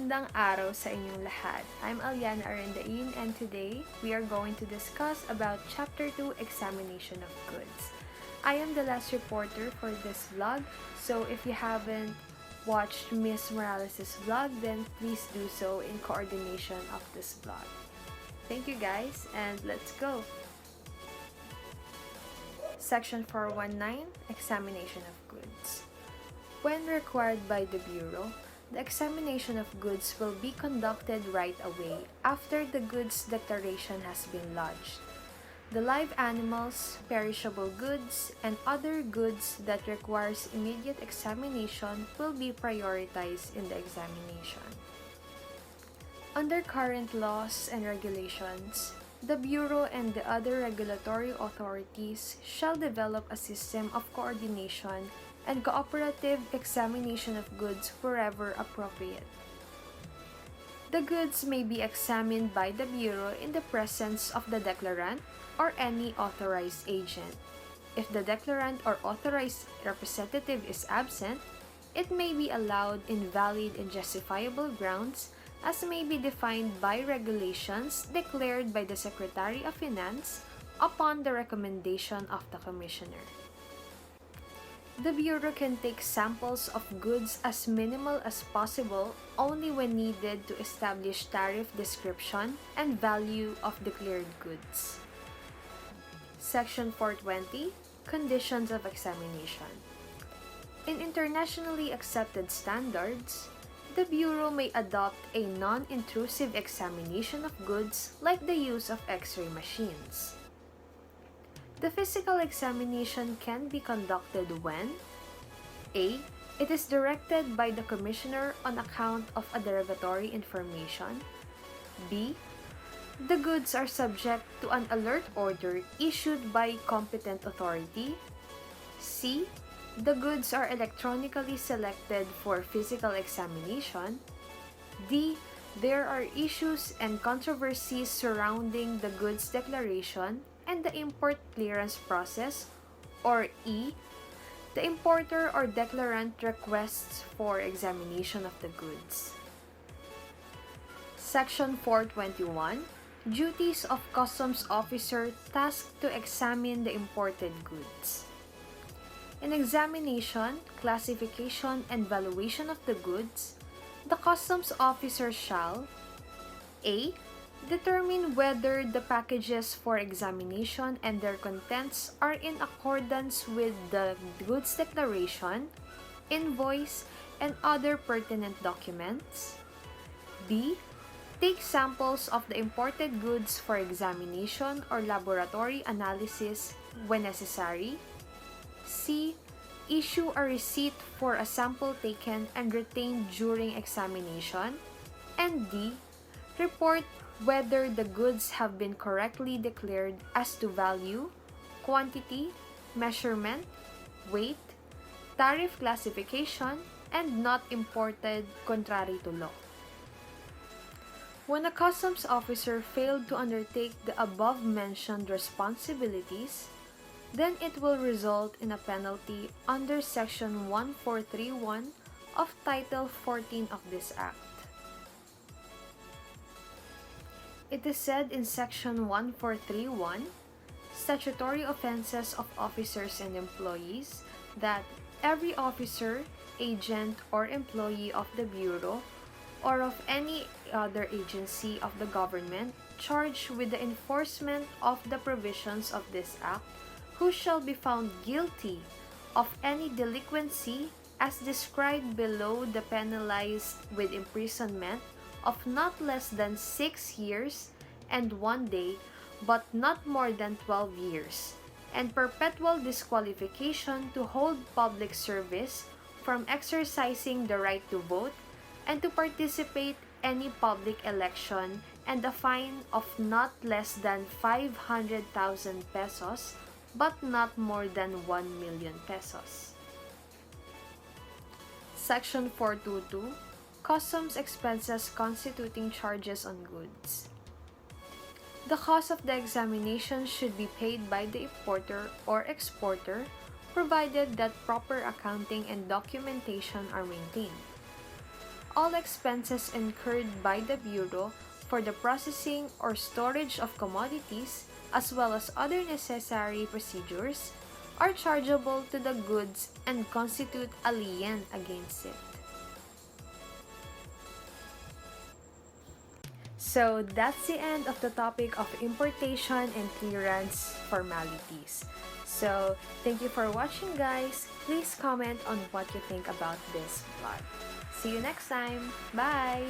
Magandang araw sa inyong lahat. I'm Aliana Arendain and today we are going to discuss about Chapter 2 Examination of Goods. I am the last reporter for this vlog, so if you haven't watched Miss Morales' vlog, then please do so in coordination of this vlog. Thank you guys, and let's go! Section 419, Examination of Goods. When required by the Bureau, the examination of goods will be conducted right away after the goods declaration has been lodged. The live animals, perishable goods, and other goods that requires immediate examination will be prioritized in the examination. Under current laws and regulations, the Bureau and the other regulatory authorities shall develop a system of coordination and cooperative examination of goods wherever appropriate. The goods may be examined by the Bureau in the presence of the declarant or any authorized agent. If the declarant or authorized representative is absent, it may be allowed in valid and justifiable grounds as may be defined by regulations declared by the Secretary of Finance upon the recommendation of the Commissioner. The Bureau can take samples of goods as minimal as possible only when needed to establish tariff description and value of declared goods. Section 420, Conditions of Examination. In internationally accepted standards, the Bureau may adopt a non-intrusive examination of goods like the use of X-ray machines. The physical examination can be conducted when A. It is directed by the Commissioner on account of a derogatory information. B. The goods are subject to an alert order issued by competent authority. C. The goods are electronically selected for physical examination. D. There are issues and controversies surrounding the goods declaration and the import clearance process, or E. The importer or declarant requests for examination of the goods. Section 421, Duties of Customs Officer tasked to examine the imported goods. In examination, classification, and valuation of the goods, the Customs Officer shall A. Determine whether the packages for examination and their contents are in accordance with the goods declaration, invoice, and other pertinent documents. B. Take samples of the imported goods for examination or laboratory analysis when necessary. C. Issue a receipt for a sample taken and retained during examination. And D. Report whether the goods have been correctly declared as to value, quantity, measurement, weight, tariff classification, and not imported contrary to law. When a customs officer failed to undertake the above-mentioned responsibilities, then it will result in a penalty under Section 1431 of Title 14 of this Act. It is said in Section 1431, Statutory Offenses of Officers and Employees, that every officer, agent, or employee of the Bureau or of any other agency of the government charged with the enforcement of the provisions of this Act, who shall be found guilty of any delinquency as described below, the penalized with imprisonment of not less than 6 years and 1 day, but not more than 12 years, and perpetual disqualification to hold public service from exercising the right to vote and to participate any public election, and a fine of not less than 500,000 pesos, but not more than 1 million pesos. Section 422, Customs Expenses Constituting Charges on Goods. The cost of the examination should be paid by the importer or exporter, provided that proper accounting and documentation are maintained. all expenses incurred by the Bureau for the processing or storage of commodities, as well as other necessary procedures, are chargeable to the goods and constitute a lien against it. So that's the end of the topic of importation and clearance formalities. So thank you for watching, guys. Please comment on what you think about this plot. See you next time. Bye!